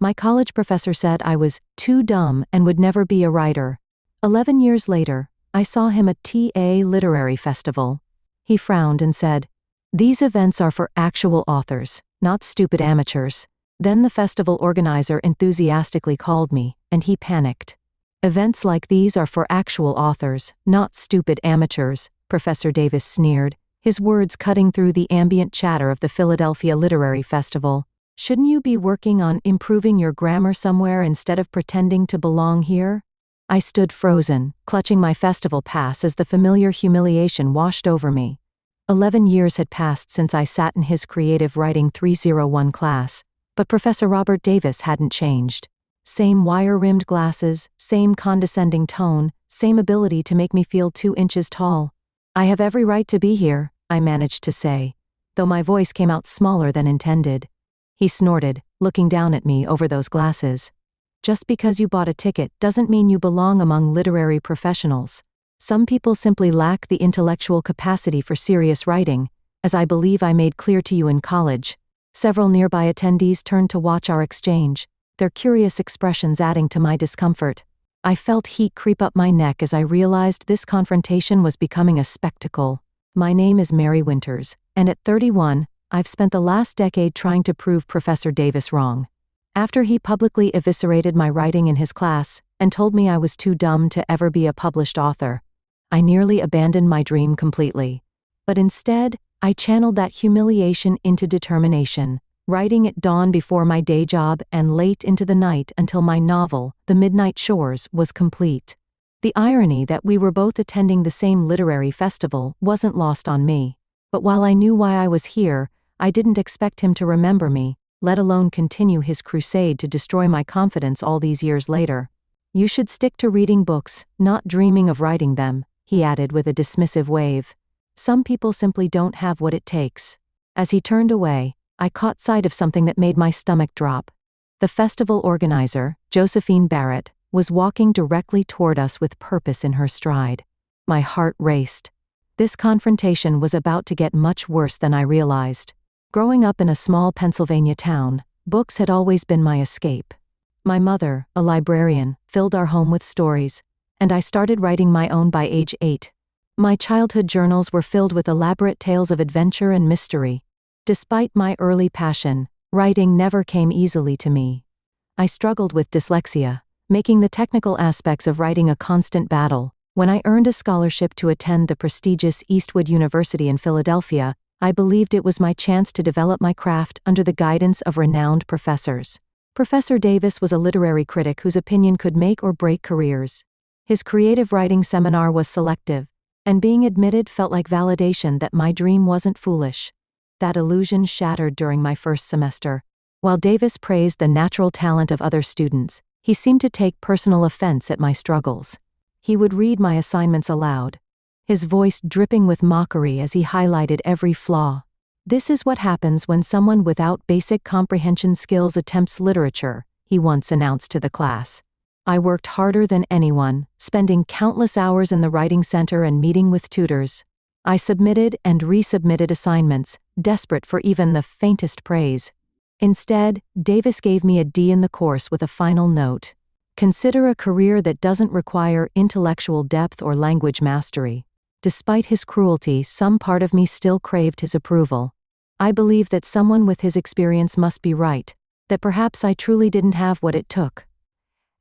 My college professor said I was too dumb and would never be a writer. 11 years later, I saw him at TA Literary Festival. He frowned and said, "These events are for actual authors, not stupid amateurs." Then the festival organizer enthusiastically called me, and he panicked. "Events like these are for actual authors, not stupid amateurs," Professor Davis sneered, his words cutting through the ambient chatter of the Philadelphia Literary Festival. "Shouldn't you be working on improving your grammar somewhere instead of pretending to belong here?" I stood frozen, clutching my festival pass as the familiar humiliation washed over me. 11 years had passed since I sat in his creative writing 301 class, but Professor Robert Davis hadn't changed. Same wire-rimmed glasses, same condescending tone, same ability to make me feel 2 inches tall. "I have every right to be here," I managed to say, though my voice came out smaller than intended. He snorted, looking down at me over those glasses. "Just because you bought a ticket doesn't mean you belong among literary professionals. Some people simply lack the intellectual capacity for serious writing, as I believe I made clear to you in college." Several nearby attendees turned to watch our exchange, their curious expressions adding to my discomfort. I felt heat creep up my neck as I realized this confrontation was becoming a spectacle. My name is Mary Winters, and at 31, I've spent the last decade trying to prove Professor Davis wrong. After he publicly eviscerated my writing in his class and told me I was too dumb to ever be a published author, I nearly abandoned my dream completely. But instead, I channeled that humiliation into determination, writing at dawn before my day job and late into the night until my novel, The Midnight Shores, was complete. The irony that we were both attending the same literary festival wasn't lost on me. But while I knew why I was here, I didn't expect him to remember me, let alone continue his crusade to destroy my confidence all these years later. "You should stick to reading books, not dreaming of writing them," he added with a dismissive wave. "Some people simply don't have what it takes." As he turned away, I caught sight of something that made my stomach drop. The festival organizer, Josephine Barrett, was walking directly toward us with purpose in her stride. My heart raced. This confrontation was about to get much worse than I realized. Growing up in a small Pennsylvania town, books had always been my escape. My mother, a librarian, filled our home with stories, and I started writing my own by age 8. My childhood journals were filled with elaborate tales of adventure and mystery. Despite my early passion, writing never came easily to me. I struggled with dyslexia, making the technical aspects of writing a constant battle. When I earned a scholarship to attend the prestigious Eastwood University in Philadelphia, I believed it was my chance to develop my craft under the guidance of renowned professors. Professor Davis was a literary critic whose opinion could make or break careers. His creative writing seminar was selective, and being admitted felt like validation that my dream wasn't foolish. That illusion shattered during my first semester. While Davis praised the natural talent of other students, he seemed to take personal offense at my struggles. He would read my assignments aloud, his voice dripping with mockery as he highlighted every flaw. "This is what happens when someone without basic comprehension skills attempts literature," he once announced to the class. I worked harder than anyone, spending countless hours in the writing center and meeting with tutors. I submitted and resubmitted assignments, desperate for even the faintest praise. Instead, Davis gave me a D in the course with a final note. "Consider a career that doesn't require intellectual depth or language mastery." Despite his cruelty, some part of me still craved his approval. I believed that someone with his experience must be right, that perhaps I truly didn't have what it took.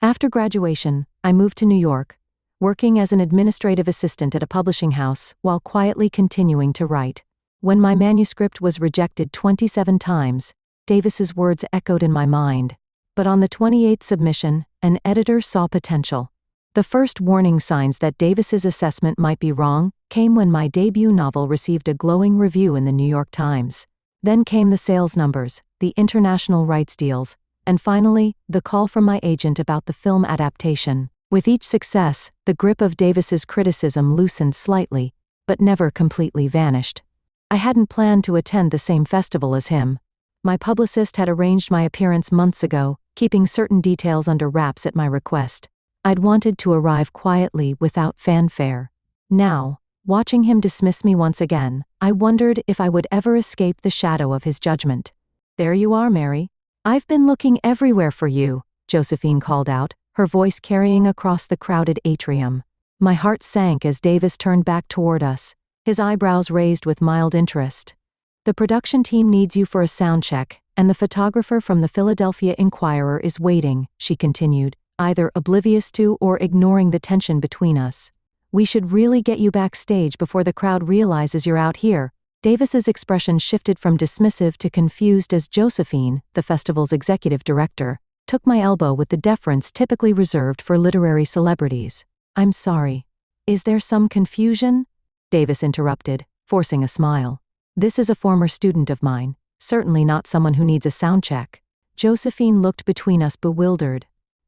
After graduation, I moved to New York, working as an administrative assistant at a publishing house while quietly continuing to write. When my manuscript was rejected 27 times, Davis's words echoed in my mind. But on the 28th submission, an editor saw potential. The first warning signs that Davis's assessment might be wrong came when my debut novel received a glowing review in the New York Times. Then came the sales numbers, the international rights deals, and finally, the call from my agent about the film adaptation. With each success, the grip of Davis's criticism loosened slightly, but never completely vanished. I hadn't planned to attend the same festival as him. My publicist had arranged my appearance months ago, keeping certain details under wraps at my request. I'd wanted to arrive quietly without fanfare. Now, watching him dismiss me once again, I wondered if I would ever escape the shadow of his judgment. "There you are, Mary. "I've been looking everywhere for you," Josephine called out, her voice carrying across the crowded atrium. My heart sank as Davis turned back toward us, his eyebrows raised with mild interest. "The production team needs you for a sound check, and the photographer from the Philadelphia Inquirer is waiting," she continued, either oblivious to or ignoring the tension between us. "We should really get you backstage before the crowd realizes you're out here." Davis's expression shifted from dismissive to confused as Josephine, the festival's executive director, took my elbow with the deference typically reserved for literary celebrities. "I'm sorry. Is there some confusion?" Davis interrupted, forcing a smile. "This is a former student of mine, certainly not someone who needs a sound check." Josephine looked between us bewildered.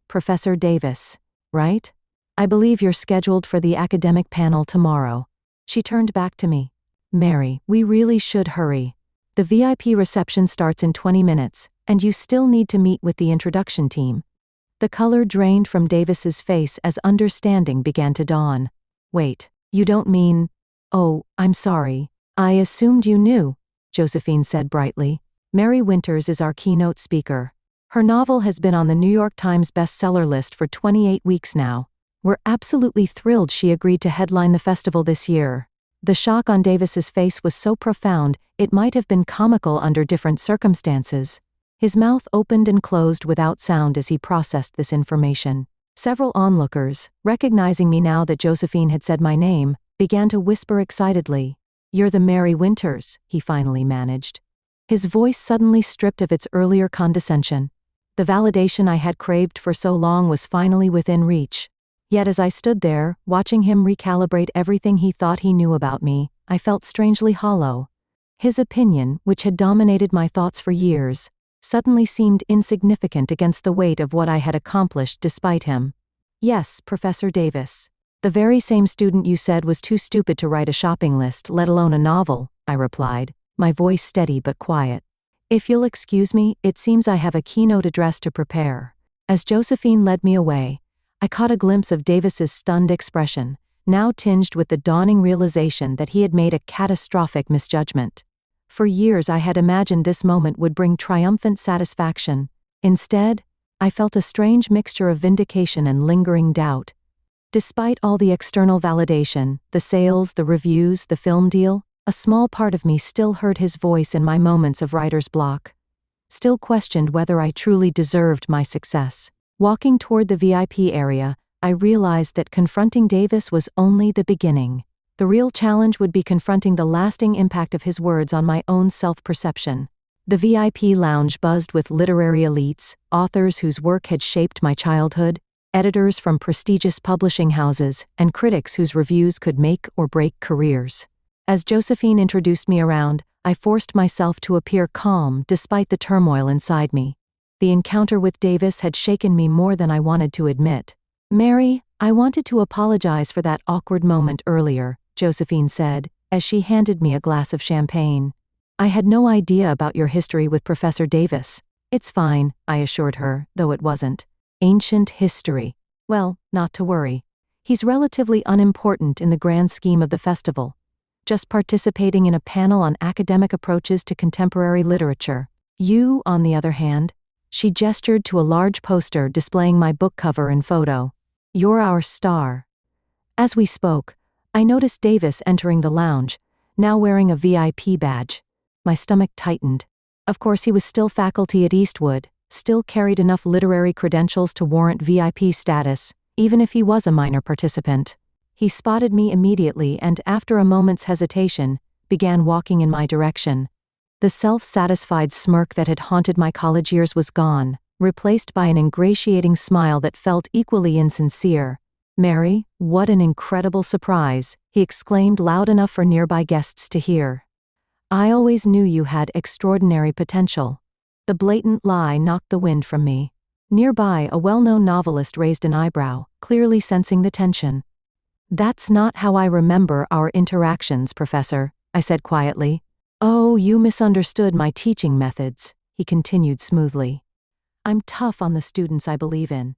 "Professor Davis, right? I believe you're scheduled for the academic panel tomorrow." She turned back to me. "Mary, we really should hurry. The VIP reception starts in 20 minutes, and you still need to meet with the introduction team." The color drained from Davis's face as understanding began to dawn. "Wait, you don't mean—" "Oh, I'm sorry. I assumed you knew," Josephine said brightly. "Mary Winters is our keynote speaker. Her novel has been on the New York Times bestseller list for 28 weeks now. We're absolutely thrilled she agreed to headline the festival this year." The shock on Davis's face was so profound, it might have been comical under different circumstances. His mouth opened and closed without sound as he processed this information. Several onlookers, recognizing me now that Josephine had said my name, began to whisper excitedly. "You're the Mary Winters," he finally managed. His voice suddenly stripped of its earlier condescension. The validation I had craved for so long was finally within reach. Yet as I stood there, watching him recalibrate everything he thought he knew about me, I felt strangely hollow. His opinion, which had dominated my thoughts for years, suddenly seemed insignificant against the weight of what I had accomplished despite him. "Yes, Professor Davis. The very same student you said was too stupid to write a shopping list, let alone a novel," I replied, my voice steady but quiet. "If you'll excuse me, it seems I have a keynote address to prepare." As Josephine led me away, I caught a glimpse of Davis's stunned expression, now tinged with the dawning realization that he had made a catastrophic misjudgment. For years I had imagined this moment would bring triumphant satisfaction. Instead, I felt a strange mixture of vindication and lingering doubt. Despite all the external validation, the sales, the reviews, the film deal, a small part of me still heard his voice in my moments of writer's block. Still questioned whether I truly deserved my success. Walking toward the VIP area, I realized that confronting Davis was only the beginning. The real challenge would be confronting the lasting impact of his words on my own self-perception. The VIP lounge buzzed with literary elites, authors whose work had shaped my childhood, editors from prestigious publishing houses, and critics whose reviews could make or break careers. As Josephine introduced me around, I forced myself to appear calm despite the turmoil inside me. The encounter with Davis had shaken me more than I wanted to admit. "Mary, I wanted to apologize for that awkward moment earlier," Josephine said, as she handed me a glass of champagne. "I had no idea about your history with Professor Davis." "It's fine," I assured her, though it wasn't. "Ancient history. Well, not to worry. He's relatively unimportant in the grand scheme of the festival. Just participating in a panel on academic approaches to contemporary literature. You, on the other hand," she gestured to a large poster displaying my book cover and photo. "You're our star." As we spoke, I noticed Davis entering the lounge, now wearing a VIP badge. My stomach tightened. Of course he was still faculty at Eastwood, still carried enough literary credentials to warrant VIP status, even if he was a minor participant. He spotted me immediately and, after a moment's hesitation, began walking in my direction. The self-satisfied smirk that had haunted my college years was gone, replaced by an ingratiating smile that felt equally insincere. "Mary, what an incredible surprise," he exclaimed loud enough for nearby guests to hear. "I always knew you had extraordinary potential." The blatant lie knocked the wind from me. Nearby, a well-known novelist raised an eyebrow, clearly sensing the tension. "That's not how I remember our interactions, Professor," I said quietly. "Oh, you misunderstood my teaching methods," he continued smoothly. "I'm tough on the students I believe in.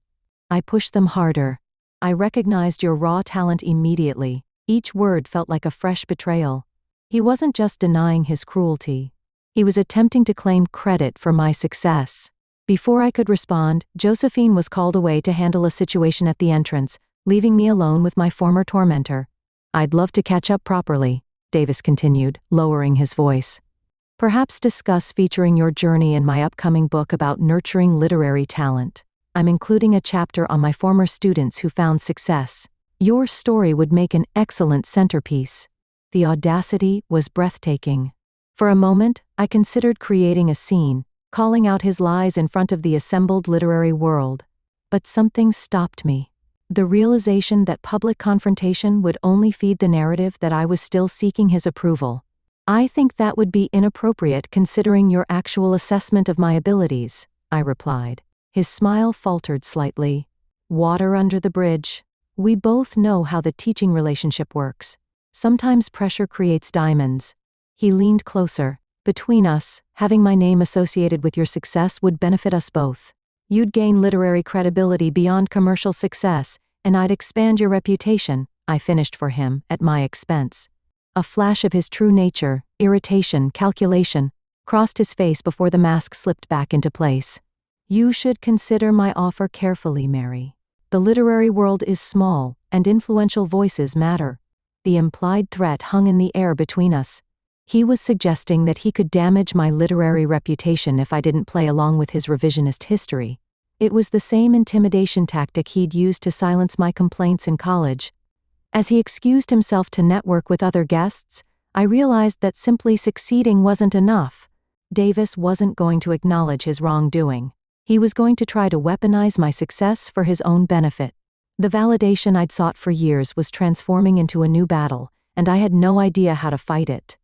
I push them harder. I recognized your raw talent immediately." Each word felt like a fresh betrayal. He wasn't just denying his cruelty. He was attempting to claim credit for my success. Before I could respond, Josephine was called away to handle a situation at the entrance, leaving me alone with my former tormentor. I'd love to catch up properly, Davis continued, lowering his voice. Perhaps discuss featuring your journey in my upcoming book about nurturing literary talent. I'm including a chapter on my former students who found success. Your story would make an excellent centerpiece. The audacity was breathtaking. For a moment, I considered creating a scene, calling out his lies in front of the assembled literary world. But something stopped me. The realization that public confrontation would only feed the narrative that I was still seeking his approval. I think that would be inappropriate considering your actual assessment of my abilities, I replied. His smile faltered slightly. Water under the bridge. We both know how the teaching relationship works. Sometimes pressure creates diamonds. He leaned closer. Between us, having my name associated with your success would benefit us both. You'd gain literary credibility beyond commercial success, and I'd expand your reputation, I finished for him, at my expense. A flash of his true nature, irritation, calculation, crossed his face before the mask slipped back into place. You should consider my offer carefully, Mary. The literary world is small, and influential voices matter. The implied threat hung in the air between us. He was suggesting that he could damage my literary reputation if I didn't play along with his revisionist history. It was the same intimidation tactic he'd used to silence my complaints in college. As he excused himself to network with other guests, I realized that simply succeeding wasn't enough. Davis wasn't going to acknowledge his wrongdoing. He was going to try to weaponize my success for his own benefit. The validation I'd sought for years was transforming into a new battle, and I had no idea how to fight it.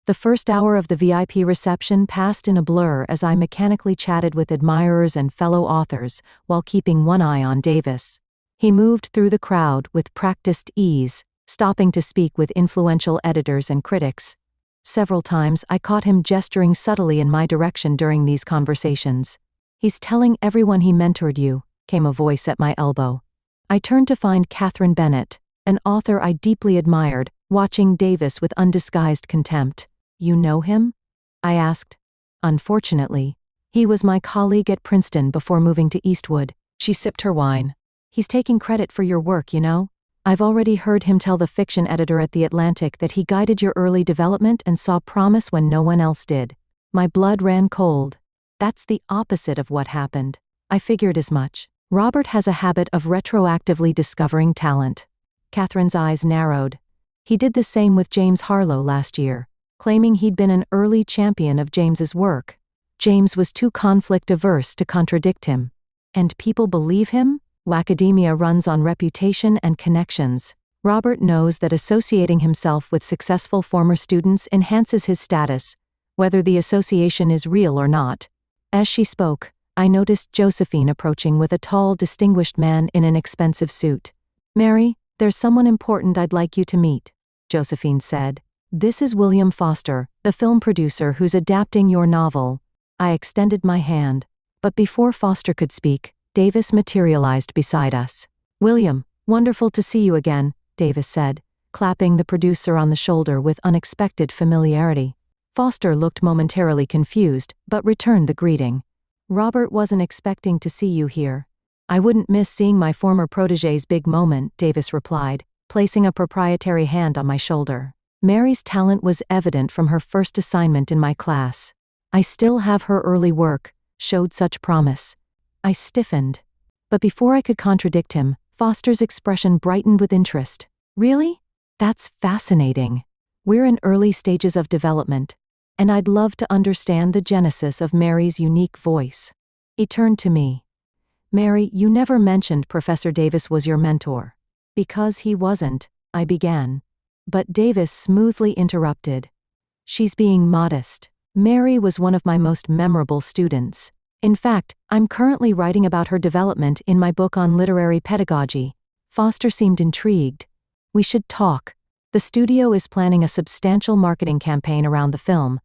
The first hour of the VIP reception passed in a blur as I mechanically chatted with admirers and fellow authors while keeping one eye on Davis. He moved through the crowd with practiced ease, stopping to speak with influential editors and critics. Several times I caught him gesturing subtly in my direction during these conversations. He's telling everyone he mentored you, came a voice at my elbow. I turned to find Catherine Bennett, an author I deeply admired, watching Davis with undisguised contempt. You know him? I asked. Unfortunately. He was my colleague at Princeton before moving to Eastwood. She sipped her wine. He's taking credit for your work, you know? I've already heard him tell the fiction editor at The Atlantic that he guided your early development and saw promise when no one else did. My blood ran cold. That's the opposite of what happened. I figured as much. Robert has a habit of retroactively discovering talent. Catherine's eyes narrowed. He did the same with James Harlow last year, claiming he'd been an early champion of James's work. James was too conflict-averse to contradict him. And people believe him? Academia runs on reputation and connections. Robert knows that associating himself with successful former students enhances his status, whether the association is real or not. As she spoke, I noticed Josephine approaching with a tall, distinguished man in an expensive suit. Mary, there's someone important I'd like you to meet, Josephine said. This is William Foster, the film producer who's adapting your novel. I extended my hand. But before Foster could speak, Davis materialized beside us. William, wonderful to see you again, Davis said, clapping the producer on the shoulder with unexpected familiarity. Foster looked momentarily confused, but returned the greeting. Robert wasn't expecting to see you here. I wouldn't miss seeing my former protégé's big moment, Davis replied, placing a proprietary hand on my shoulder. Mary's talent was evident from her first assignment in my class. I still have her early work, showed such promise. I stiffened. But before I could contradict him, Foster's expression brightened with interest. Really? That's fascinating. We're in early stages of development, and I'd love to understand the genesis of Mary's unique voice. He turned to me. Mary, you never mentioned Professor Davis was your mentor. Because he wasn't, I began. But Davis smoothly interrupted. She's being modest. Mary was one of my most memorable students. In fact, I'm currently writing about her development in my book on literary pedagogy. Foster seemed intrigued. We should talk. The studio is planning a substantial marketing campaign around the film.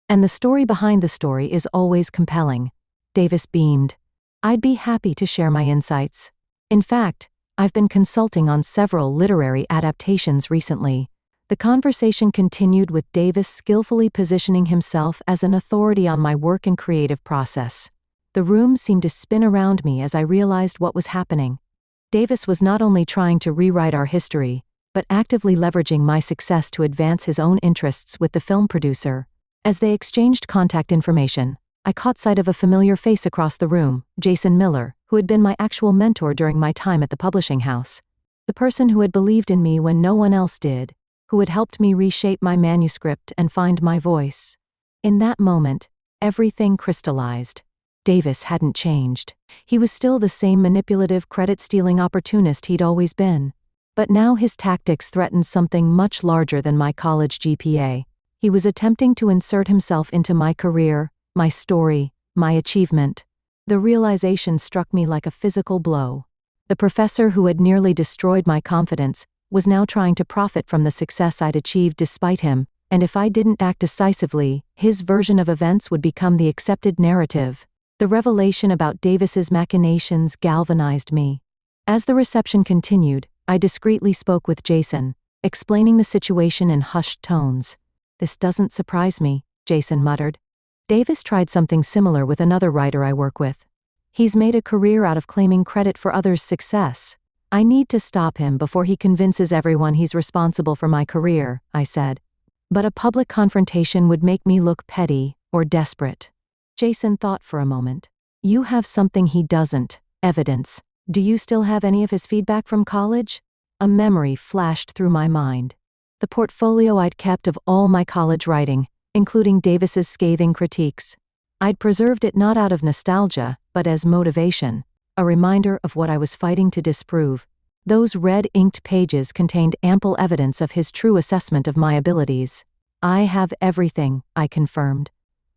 And the story behind the story is always compelling. Davis beamed. I'd be happy to share my insights. In fact, I've been consulting on several literary adaptations recently. The conversation continued with Davis skillfully positioning himself as an authority on my work and creative process. The room seemed to spin around me as I realized what was happening. Davis was not only trying to rewrite our history, but actively leveraging my success to advance his own interests with the film producer. As they exchanged contact information, I caught sight of a familiar face across the room, Jason Miller, who had been my actual mentor during my time at the publishing house. The person who had believed in me when no one else did, who had helped me reshape my manuscript and find my voice. In that moment, everything crystallized. Davis hadn't changed. He was still the same manipulative, credit-stealing opportunist he'd always been. But now his tactics threatened something much larger than my college GPA. He was attempting to insert himself into my career, my story, my achievement. The realization struck me like a physical blow. The professor who had nearly destroyed my confidence was now trying to profit from the success I'd achieved despite him, and if I didn't act decisively, his version of events would become the accepted narrative. The revelation about Davis's machinations galvanized me. As the reception continued, I discreetly spoke with Jason, explaining the situation in hushed tones. "This doesn't surprise me," Jason muttered. "Davis tried something similar with another writer I work with. He's made a career out of claiming credit for others' success. I need to stop him before he convinces everyone he's responsible for my career," I said. "But a public confrontation would make me look petty or desperate." Jason thought for a moment. "You have something he doesn't, evidence. Do you still have any of his feedback from college?" A memory flashed through my mind. The portfolio I'd kept of all my college writing, including Davis's scathing critiques. I'd preserved it not out of nostalgia, but as motivation, a reminder of what I was fighting to disprove. Those red-inked pages contained ample evidence of his true assessment of my abilities. "I have everything," I confirmed.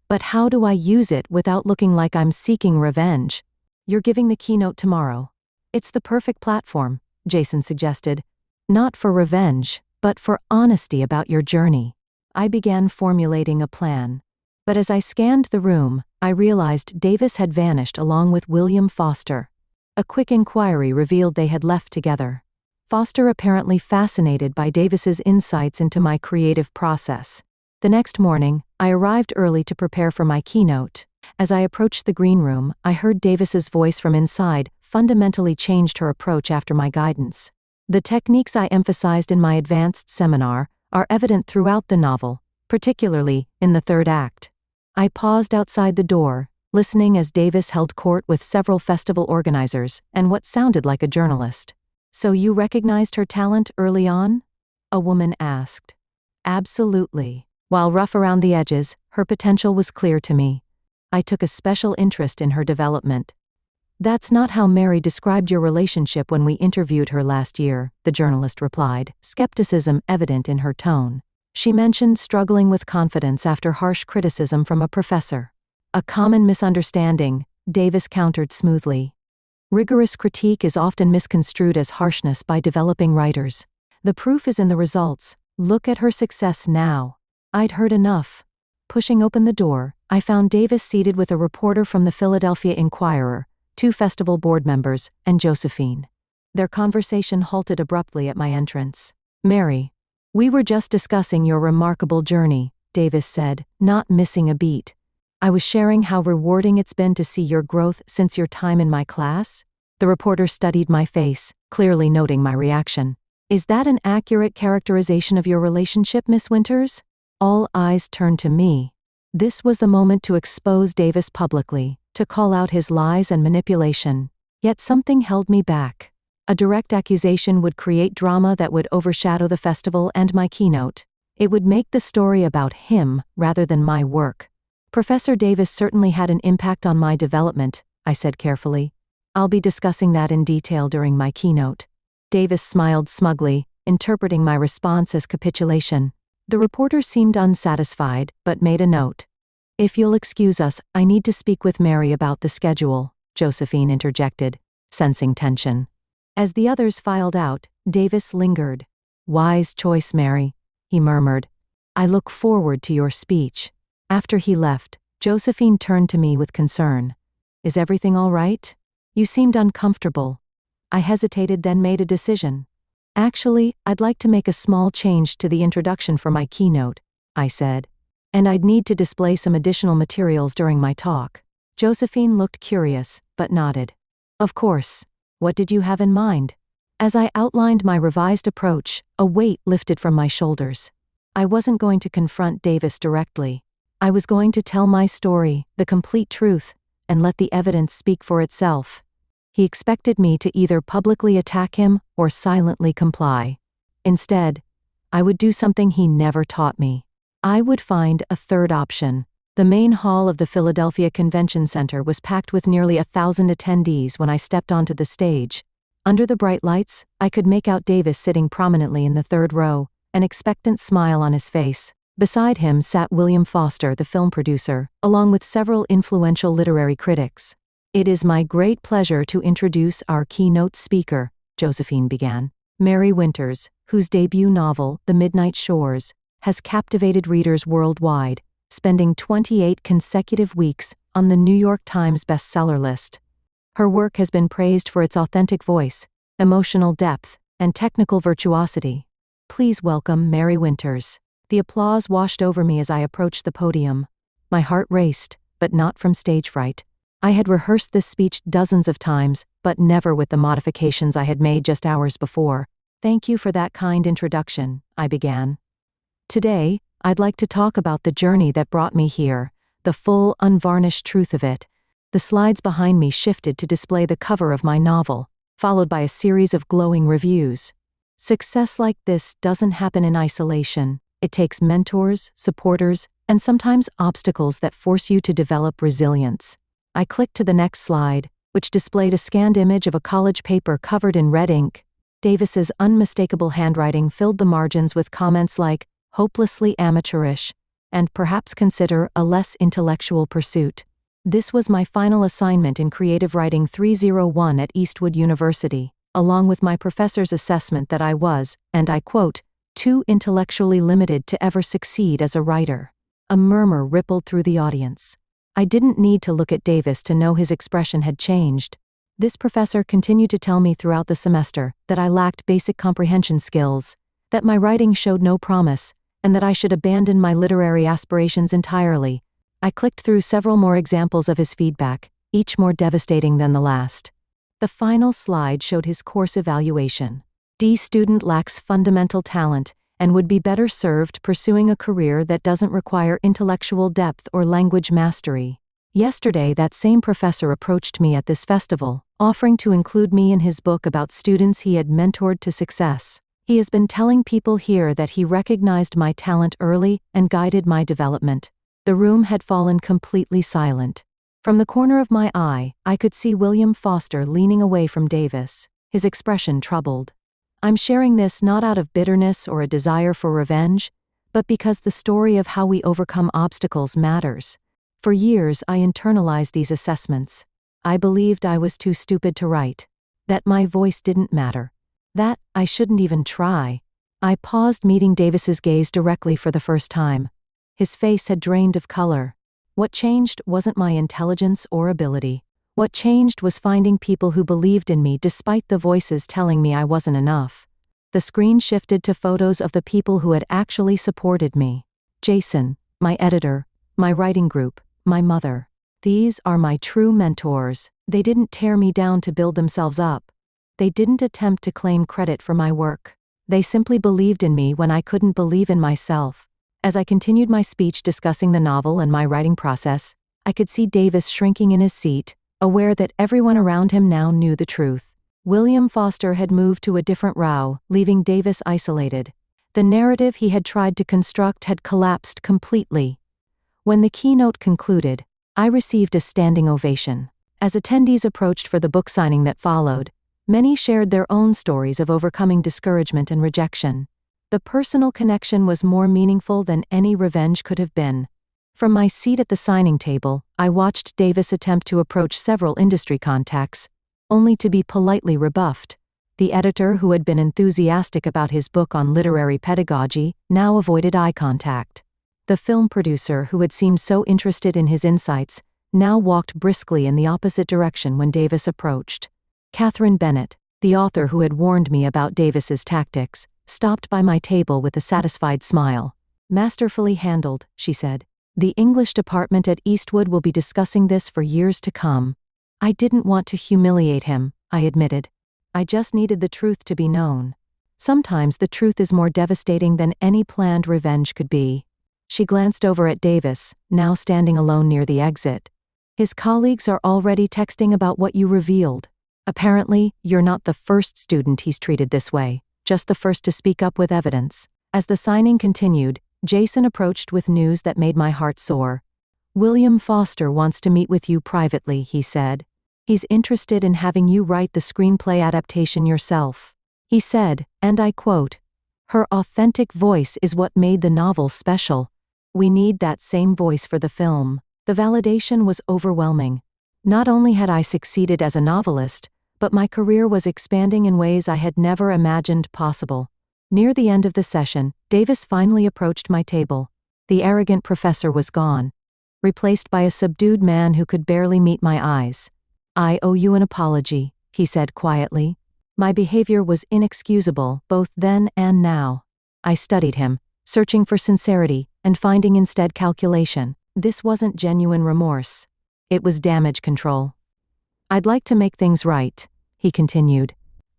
"But how do I use it without looking like I'm seeking revenge?" "You're giving the keynote tomorrow. It's the perfect platform," Jason suggested. "Not for revenge, but for honesty about your journey." I began formulating a plan. But as I scanned the room, I realized Davis had vanished along with William Foster. A quick inquiry revealed they had left together. Foster apparently fascinated by Davis's insights into my creative process. The next morning, I arrived early to prepare for my keynote. As I approached the green room, I heard Davis's voice from inside, fundamentally changed her approach after my guidance. The techniques I emphasized in my advanced seminar are evident throughout the novel, particularly in the third act. I paused outside the door, listening as Davis held court with several festival organizers and what sounded like a journalist. "So you recognized her talent early on?" a woman asked. "Absolutely. While rough around the edges, her potential was clear to me. I took a special interest in her development." "That's not how Mary described your relationship when we interviewed her last year," the journalist replied, skepticism evident in her tone. "She mentioned struggling with confidence after harsh criticism from a professor." "A common misunderstanding," Davis countered smoothly. "Rigorous critique is often misconstrued as harshness by developing writers. The proof is in the results. Look at her success now." I'd heard enough. Pushing open the door, I found Davis seated with a reporter from the Philadelphia Inquirer, 2 festival board members, and Josephine. Their conversation halted abruptly at my entrance. "Mary, we were just discussing your remarkable journey," Davis said, not missing a beat. "I was sharing how rewarding it's been to see your growth since your time in my class." The reporter studied my face, clearly noting my reaction. "Is that an accurate characterization of your relationship, Miss Winters?" All eyes turned to me. This was the moment to expose Davis publicly, to call out his lies and manipulation. Yet something held me back. A direct accusation would create drama that would overshadow the festival and my keynote. It would make the story about him rather than my work. "Professor Davis certainly had an impact on my development," I said carefully. "I'll be discussing that in detail during my keynote." Davis smiled smugly, interpreting my response as capitulation. The reporter seemed unsatisfied, but made a note. "If you'll excuse us, I need to speak with Mary about the schedule," Josephine interjected, sensing tension. As the others filed out, Davis lingered. "Wise choice, Mary," he murmured. "I look forward to your speech." After he left, Josephine turned to me with concern. "Is everything all right? You seemed uncomfortable." I hesitated, then made a decision. "Actually, I'd like to make a small change to the introduction for my keynote," I said. "And I'd need to display some additional materials during my talk." Josephine looked curious, but nodded. Of course. What did you have in mind? As I outlined my revised approach, a weight lifted from my shoulders. I wasn't going to confront Davis directly. I was going to tell my story, the complete truth, and let the evidence speak for itself. He expected me to either publicly attack him or silently comply. Instead, I would do something he never taught me. I would find a third option. The main hall of the Philadelphia Convention Center was packed with nearly 1,000 attendees when I stepped onto the stage. Under the bright lights, I could make out Davis sitting prominently in the third row, an expectant smile on his face. Beside him sat William Foster, the film producer, along with several influential literary critics. It is my great pleasure to introduce our keynote speaker, Josephine began. Mary Winters, whose debut novel, The Midnight Shores, has captivated readers worldwide, spending 28 consecutive weeks on the New York Times bestseller list. Her work has been praised for its authentic voice, emotional depth, and technical virtuosity. Please welcome Mary Winters. The applause washed over me as I approached the podium. My heart raced, but not from stage fright. I had rehearsed this speech dozens of times, but never with the modifications I had made just hours before. Thank you for that kind introduction, I began. Today, I'd like to talk about the journey that brought me here, the full, unvarnished truth of it. The slides behind me shifted to display the cover of my novel, followed by a series of glowing reviews. Success like this doesn't happen in isolation. It takes mentors, supporters, and sometimes obstacles that force you to develop resilience. I clicked to the next slide, which displayed a scanned image of a college paper covered in red ink. Davis's unmistakable handwriting filled the margins with comments like, hopelessly amateurish, and perhaps consider a less intellectual pursuit. This was my final assignment in Creative Writing 301 at Eastwood University, along with my professor's assessment that I was, and I quote, too intellectually limited to ever succeed as a writer. A murmur rippled through the audience. I didn't need to look at Davis to know his expression had changed. This professor continued to tell me throughout the semester that I lacked basic comprehension skills, that my writing showed no promise, and that I should abandon my literary aspirations entirely. I clicked through several more examples of his feedback, each more devastating than the last. The final slide showed his course evaluation. D student lacks fundamental talent and would be better served pursuing a career that doesn't require intellectual depth or language mastery. Yesterday, that same professor approached me at this festival, offering to include me in his book about students he had mentored to success. He has been telling people here that he recognized my talent early and guided my development. The room had fallen completely silent. From the corner of my eye, I could see William Foster leaning away from Davis, his expression troubled. I'm sharing this not out of bitterness or a desire for revenge, but because the story of how we overcome obstacles matters. For years, I internalized these assessments. I believed I was too stupid to write, that my voice didn't matter, that I shouldn't even try. I paused, meeting Davis's gaze directly for the first time. His face had drained of color. What changed wasn't my intelligence or ability. What changed was finding people who believed in me despite the voices telling me I wasn't enough. The screen shifted to photos of the people who had actually supported me. Jason, my editor, my writing group, my mother. These are my true mentors. They didn't tear me down to build themselves up. They didn't attempt to claim credit for my work. They simply believed in me when I couldn't believe in myself. As I continued my speech discussing the novel and my writing process, I could see Davis shrinking in his seat, aware that everyone around him now knew the truth. William Foster had moved to a different row, leaving Davis isolated. The narrative he had tried to construct had collapsed completely. When the keynote concluded, I received a standing ovation. As attendees approached for the book signing that followed, many shared their own stories of overcoming discouragement and rejection. The personal connection was more meaningful than any revenge could have been. From my seat at the signing table, I watched Davis attempt to approach several industry contacts, only to be politely rebuffed. The editor, who had been enthusiastic about his book on literary pedagogy, now avoided eye contact. The film producer, who had seemed so interested in his insights, now walked briskly in the opposite direction when Davis approached. Catherine Bennett, the author who had warned me about Davis's tactics, stopped by my table with a satisfied smile. "Masterfully handled," she said. The English department at Eastwood will be discussing this for years to come. I didn't want to humiliate him, I admitted. I just needed the truth to be known. Sometimes the truth is more devastating than any planned revenge could be. She glanced over at Davis, now standing alone near the exit. His colleagues are already texting about what you revealed. Apparently, you're not the first student he's treated this way, just the first to speak up with evidence. As the signing continued, Jason approached with news that made my heart soar. William Foster wants to meet with you privately, he said. He's interested in having you write the screenplay adaptation yourself. He said, and I quote, "Her authentic voice is what made the novel special. We need that same voice for the film." The validation was overwhelming. Not only had I succeeded as a novelist, but my career was expanding in ways I had never imagined possible. Near the end of the session, Davis finally approached my table. The arrogant professor was gone, replaced by a subdued man who could barely meet my eyes. "I owe you an apology," he said quietly. My behavior was inexcusable, both then and now. I studied him, searching for sincerity, and finding instead calculation. This wasn't genuine remorse. It was damage control. "I'd like to make things right," he continued.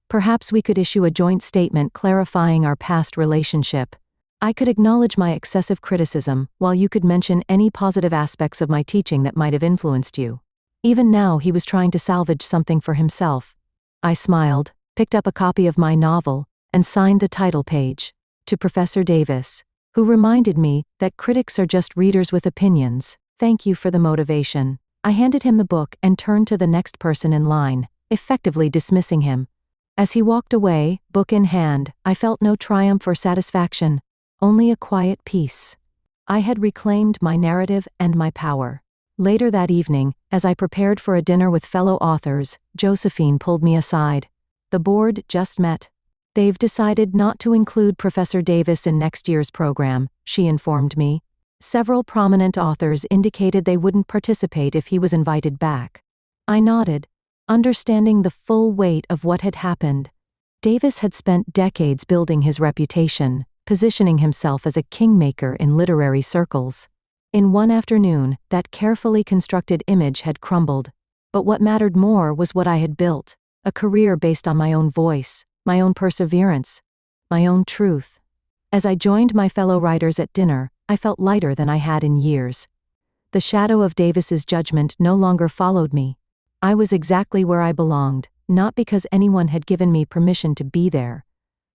"Perhaps we could issue a joint statement clarifying our past relationship. I could acknowledge my excessive criticism, while you could mention any positive aspects of my teaching that might have influenced you." Even now he was trying to salvage something for himself. I smiled, picked up a copy of my novel, and signed the title page. To Professor Davis, who reminded me that critics are just readers with opinions. "Thank you for the motivation." I handed him the book and turned to the next person in line, effectively dismissing him. As he walked away, book in hand, I felt no triumph or satisfaction, only a quiet peace. I had reclaimed my narrative and my power. Later that evening, as I prepared for a dinner with fellow authors, Josephine pulled me aside. "The board just met. They've decided not to include Professor Davis in next year's program," she informed me. Several prominent authors indicated they wouldn't participate if he was invited back. I nodded, understanding the full weight of what had happened. Davis had spent decades building his reputation, positioning himself as a kingmaker in literary circles. In one afternoon, that carefully constructed image had crumbled. But what mattered more was what I had built, a career based on my own voice, my own perseverance, my own truth. As I joined my fellow writers at dinner, I felt lighter than I had in years. The shadow of Davis's judgment no longer followed me. I was exactly where I belonged, not because anyone had given me permission to be there,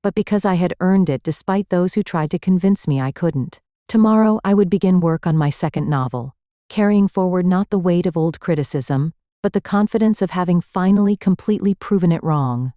but because I had earned it despite those who tried to convince me I couldn't. Tomorrow I would begin work on my second novel, carrying forward not the weight of old criticism, but the confidence of having finally completely proven it wrong.